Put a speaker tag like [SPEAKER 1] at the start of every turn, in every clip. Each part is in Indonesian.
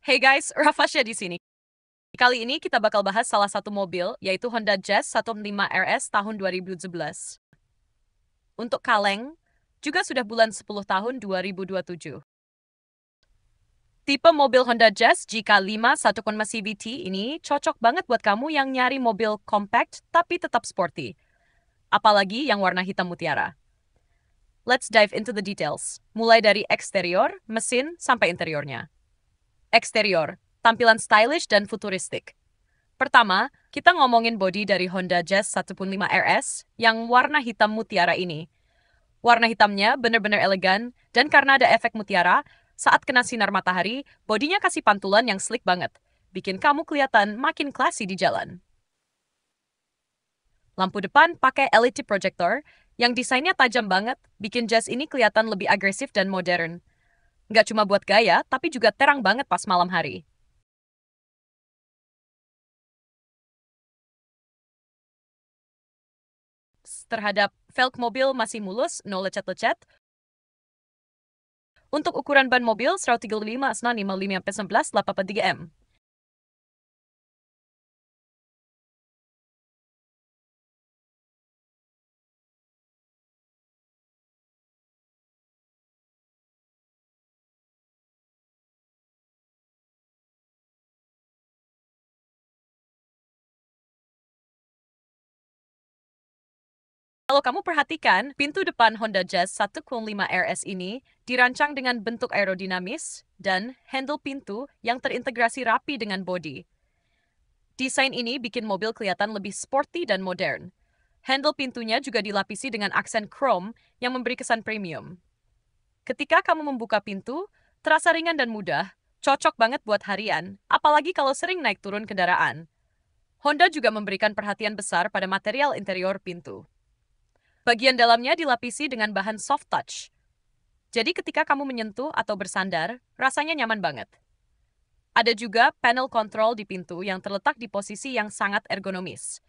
[SPEAKER 1] Hey guys, Rafasya di sini. Kali ini kita bakal bahas salah satu mobil, yaitu Honda Jazz 1.5 RS tahun 2017. Untuk kaleng, juga sudah bulan 10 tahun 2027. Tipe mobil Honda Jazz GK5 1.5 CVT ini cocok banget buat kamu yang nyari mobil compact tapi tetap sporty. Apalagi yang warna hitam mutiara. Let's dive into the details. Mulai dari eksterior, mesin, sampai interiornya. Eksterior, tampilan stylish dan futuristik. Pertama, kita ngomongin bodi dari Honda Jazz 1.5 RS yang warna hitam mutiara ini. Warna hitamnya bener-bener elegan, dan karena ada efek mutiara, saat kena sinar matahari, bodinya kasih pantulan yang slick banget. Bikin kamu kelihatan makin classy di jalan. Lampu depan pakai LED projector yang desainnya tajam banget, bikin Jazz ini kelihatan lebih agresif dan modern. Nggak cuma buat gaya, tapi juga terang banget pas malam hari. Terhadap velg mobil masih mulus, no lecet-lecet. Untuk ukuran ban mobil 135/55 m. Kalau kamu perhatikan, pintu depan Honda Jazz 1.5 RS ini dirancang dengan bentuk aerodinamis dan handle pintu yang terintegrasi rapi dengan bodi. Desain ini bikin mobil kelihatan lebih sporty dan modern. Handle pintunya juga dilapisi dengan aksen chrome yang memberi kesan premium. Ketika kamu membuka pintu, terasa ringan dan mudah, cocok banget buat harian, apalagi kalau sering naik turun kendaraan. Honda juga memberikan perhatian besar pada material interior pintu. Bagian dalamnya dilapisi dengan bahan soft touch. Jadi ketika kamu menyentuh atau bersandar, rasanya nyaman banget. Ada juga panel control di pintu yang terletak di posisi yang sangat ergonomis.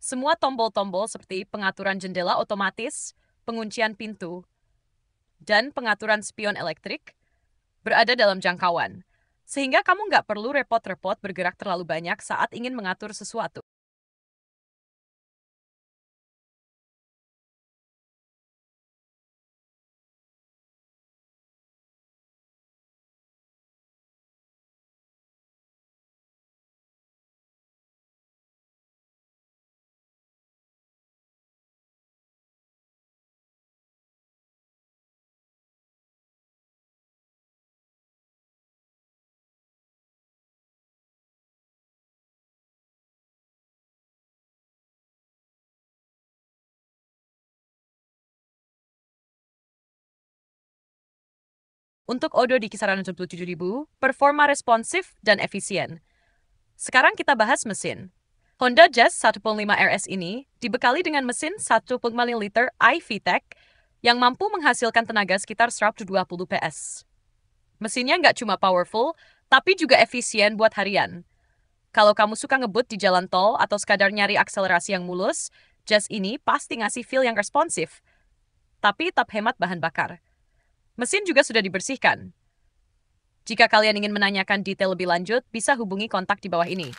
[SPEAKER 1] Semua tombol-tombol seperti pengaturan jendela otomatis, penguncian pintu, dan pengaturan spion elektrik berada dalam jangkauan. Sehingga kamu nggak perlu repot-repot bergerak terlalu banyak saat ingin mengatur sesuatu. Untuk Odo di kisaran 77.000, performa responsif dan efisien. Sekarang kita bahas mesin. Honda Jazz 1.5 RS ini dibekali dengan mesin 1.5 liter iVTEC yang mampu menghasilkan tenaga sekitar 120 PS. Mesinnya nggak cuma powerful, tapi juga efisien buat harian. Kalau kamu suka ngebut di jalan tol atau sekadar nyari akselerasi yang mulus, Jazz ini pasti ngasih feel yang responsif, tapi tetap hemat bahan bakar. Mesin juga sudah dibersihkan. Jika kalian ingin menanyakan detail lebih lanjut, bisa hubungi kontak di bawah ini.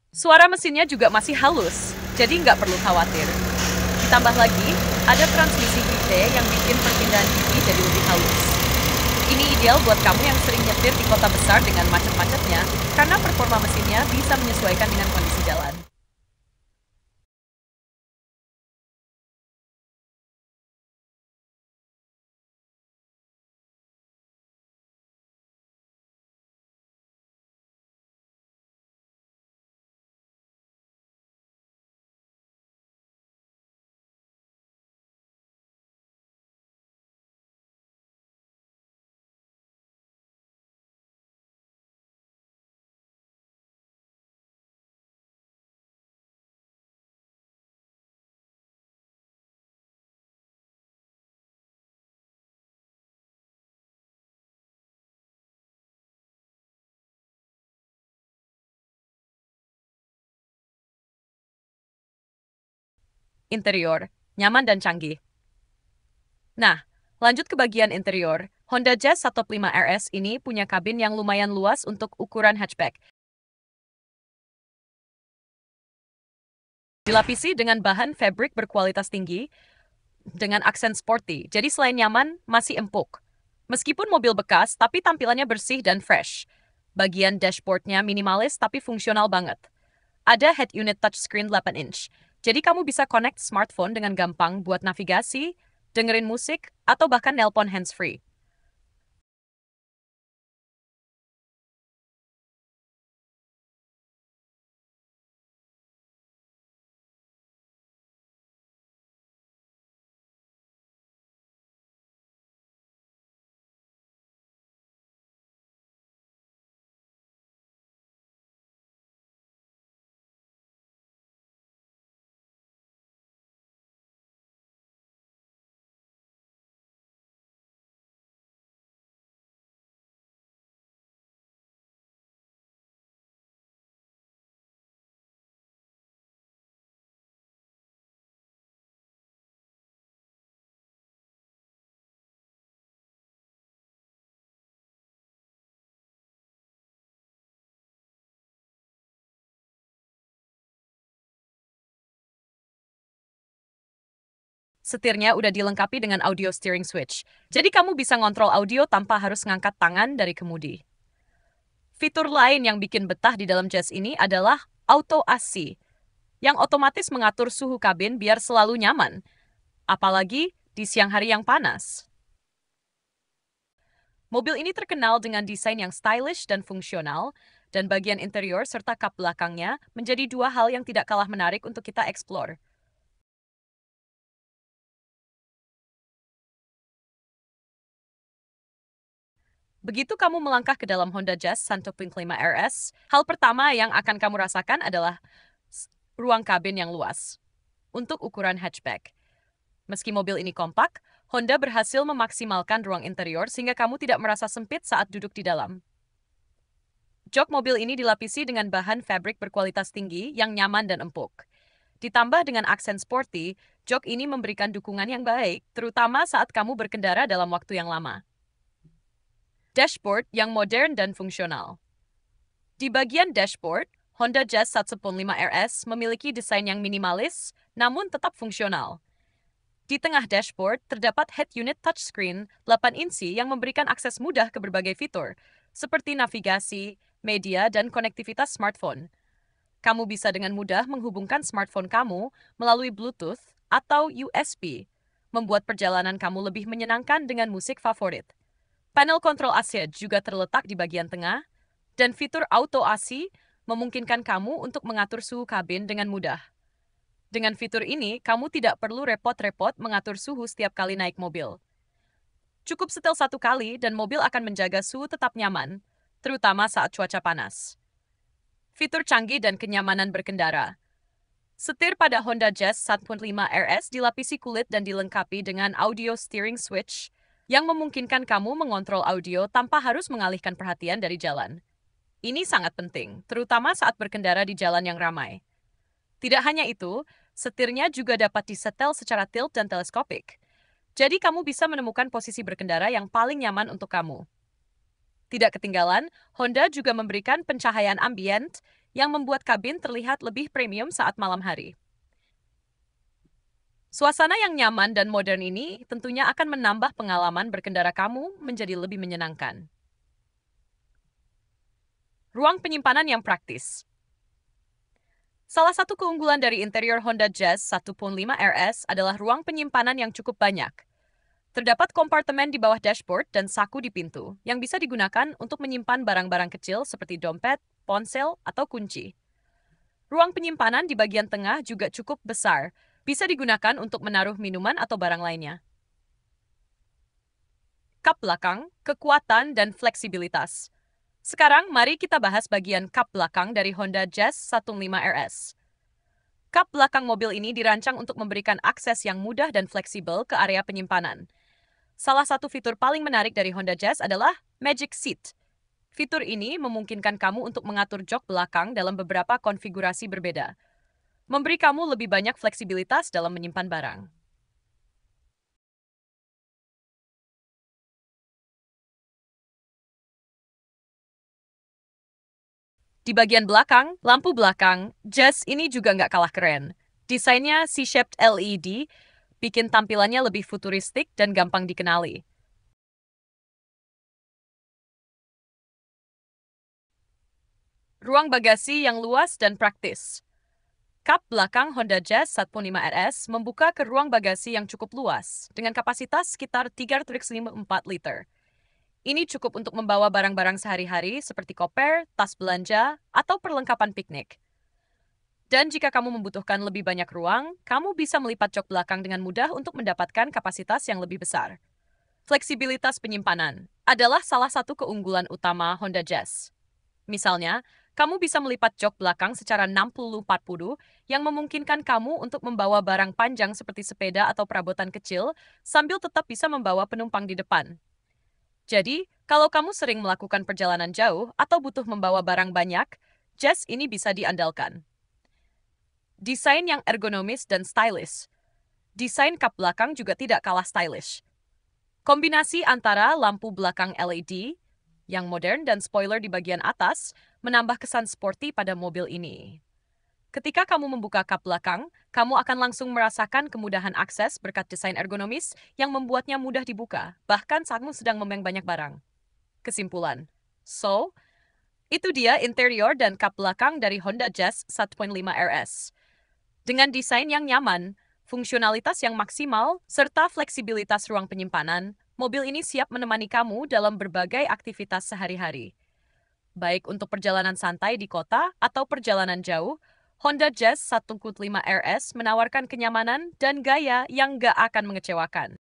[SPEAKER 1] Suara mesinnya juga masih halus, jadi nggak perlu khawatir. Ditambah lagi, ada transmisi VT yang bikin perpindahan gigi jadi lebih halus. Ini ideal buat kamu yang sering nyetir di kota besar dengan macet-macetnya, karena performa mesinnya bisa menyesuaikan dengan kondisi jalan. Interior, nyaman dan canggih. Nah, lanjut ke bagian interior. Honda Jazz 125 RS ini punya kabin yang lumayan luas untuk ukuran hatchback. Dilapisi dengan bahan fabric berkualitas tinggi, dengan aksen sporty, jadi selain nyaman, masih empuk. Meskipun mobil bekas, tapi tampilannya bersih dan fresh. Bagian dashboardnya minimalis tapi fungsional banget. Ada head unit touchscreen 8 inch, jadi kamu bisa connect smartphone dengan gampang buat navigasi, dengerin musik, atau bahkan nelpon hands-free. Setirnya udah dilengkapi dengan audio steering switch, jadi kamu bisa ngontrol audio tanpa harus ngangkat tangan dari kemudi. Fitur lain yang bikin betah di dalam Jazz ini adalah Auto AC, yang otomatis mengatur suhu kabin biar selalu nyaman, apalagi di siang hari yang panas. Mobil ini terkenal dengan desain yang stylish dan fungsional, dan bagian interior serta kap belakangnya menjadi dua hal yang tidak kalah menarik untuk kita explore. Begitu kamu melangkah ke dalam Honda Jazz 125 RS, hal pertama yang akan kamu rasakan adalah ruang kabin yang luas untuk ukuran hatchback. Meski mobil ini kompak, Honda berhasil memaksimalkan ruang interior sehingga kamu tidak merasa sempit saat duduk di dalam. Jok mobil ini dilapisi dengan bahan fabric berkualitas tinggi yang nyaman dan empuk. Ditambah dengan aksen sporty, jok ini memberikan dukungan yang baik, terutama saat kamu berkendara dalam waktu yang lama. Dashboard yang modern dan fungsional. Di bagian dashboard, Honda Jazz 115 RS memiliki desain yang minimalis, namun tetap fungsional. Di tengah dashboard, terdapat head unit touchscreen 8 inci yang memberikan akses mudah ke berbagai fitur, seperti navigasi, media, dan konektivitas smartphone. Kamu bisa dengan mudah menghubungkan smartphone kamu melalui Bluetooth atau USB, membuat perjalanan kamu lebih menyenangkan dengan musik favorit. Panel kontrol AC juga terletak di bagian tengah, dan fitur Auto AC memungkinkan kamu untuk mengatur suhu kabin dengan mudah. Dengan fitur ini, kamu tidak perlu repot-repot mengatur suhu setiap kali naik mobil. Cukup setel satu kali dan mobil akan menjaga suhu tetap nyaman, terutama saat cuaca panas. Fitur canggih dan kenyamanan berkendara. Setir pada Honda Jazz 125 RS dilapisi kulit dan dilengkapi dengan audio steering switch yang memungkinkan kamu mengontrol audio tanpa harus mengalihkan perhatian dari jalan. Ini sangat penting, terutama saat berkendara di jalan yang ramai. Tidak hanya itu, setirnya juga dapat disetel secara tilt dan teleskopik. Jadi kamu bisa menemukan posisi berkendara yang paling nyaman untuk kamu. Tidak ketinggalan, Honda juga memberikan pencahayaan ambient yang membuat kabin terlihat lebih premium saat malam hari. Suasana yang nyaman dan modern ini tentunya akan menambah pengalaman berkendara kamu menjadi lebih menyenangkan. Ruang penyimpanan yang praktis. Salah satu keunggulan dari interior Honda Jazz 1.5 RS adalah ruang penyimpanan yang cukup banyak. Terdapat kompartemen di bawah dashboard dan saku di pintu yang bisa digunakan untuk menyimpan barang-barang kecil seperti dompet, ponsel, atau kunci. Ruang penyimpanan di bagian tengah juga cukup besar, bisa digunakan untuk menaruh minuman atau barang lainnya. Kap belakang, kekuatan, dan fleksibilitas. Sekarang, mari kita bahas bagian kap belakang dari Honda Jazz 1.5 RS. Kap belakang mobil ini dirancang untuk memberikan akses yang mudah dan fleksibel ke area penyimpanan. Salah satu fitur paling menarik dari Honda Jazz adalah Magic Seat. Fitur ini memungkinkan kamu untuk mengatur jok belakang dalam beberapa konfigurasi berbeda, memberi kamu lebih banyak fleksibilitas dalam menyimpan barang. Di bagian belakang, lampu belakang, Jazz ini juga nggak kalah keren. Desainnya C-shaped LED, bikin tampilannya lebih futuristik dan gampang dikenali. Ruang bagasi yang luas dan praktis. Kap belakang Honda Jazz 1.5 RS membuka ke ruang bagasi yang cukup luas, dengan kapasitas sekitar 3,54 liter. Ini cukup untuk membawa barang-barang sehari-hari seperti koper, tas belanja, atau perlengkapan piknik. Dan jika kamu membutuhkan lebih banyak ruang, kamu bisa melipat jok belakang dengan mudah untuk mendapatkan kapasitas yang lebih besar. Fleksibilitas penyimpanan adalah salah satu keunggulan utama Honda Jazz. Misalnya, kamu bisa melipat jok belakang secara 60-40 yang memungkinkan kamu untuk membawa barang panjang seperti sepeda atau perabotan kecil sambil tetap bisa membawa penumpang di depan. Jadi, kalau kamu sering melakukan perjalanan jauh atau butuh membawa barang banyak, Jazz ini bisa diandalkan. Desain yang ergonomis dan stylish. Desain kap belakang juga tidak kalah stylish. Kombinasi antara lampu belakang LED yang modern dan spoiler di bagian atas menambah kesan sporty pada mobil ini. Ketika kamu membuka kap belakang, kamu akan langsung merasakan kemudahan akses berkat desain ergonomis yang membuatnya mudah dibuka, bahkan saat kamu sedang memegang banyak barang. Kesimpulan. Itu dia interior dan kap belakang dari Honda Jazz 1.5 RS. Dengan desain yang nyaman, fungsionalitas yang maksimal, serta fleksibilitas ruang penyimpanan, mobil ini siap menemani kamu dalam berbagai aktivitas sehari-hari. Baik untuk perjalanan santai di kota atau perjalanan jauh, Honda Jazz 1.5 RS menawarkan kenyamanan dan gaya yang gak akan mengecewakan.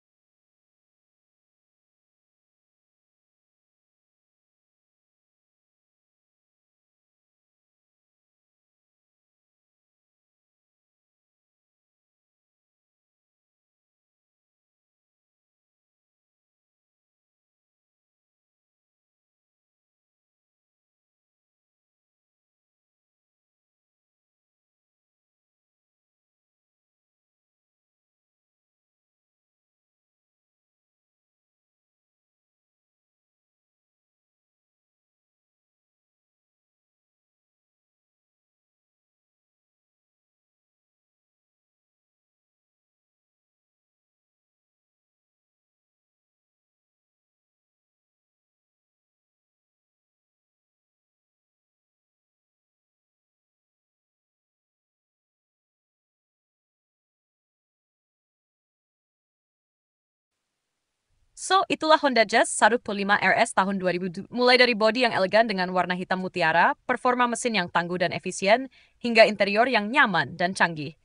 [SPEAKER 1] Itulah Honda Jazz 1.5 RS tahun 2000. Mulai dari bodi yang elegan dengan warna hitam mutiara, performa mesin yang tangguh dan efisien, hingga interior yang nyaman dan canggih.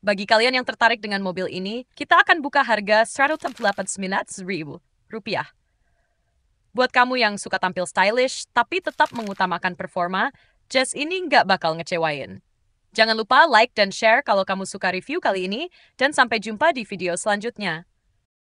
[SPEAKER 1] Bagi kalian yang tertarik dengan mobil ini, kita akan buka harga Rp189.000. Buat kamu yang suka tampil stylish, tapi tetap mengutamakan performa, Jazz ini nggak bakal ngecewain. Jangan lupa like dan share kalau kamu suka review kali ini, dan sampai jumpa di video selanjutnya.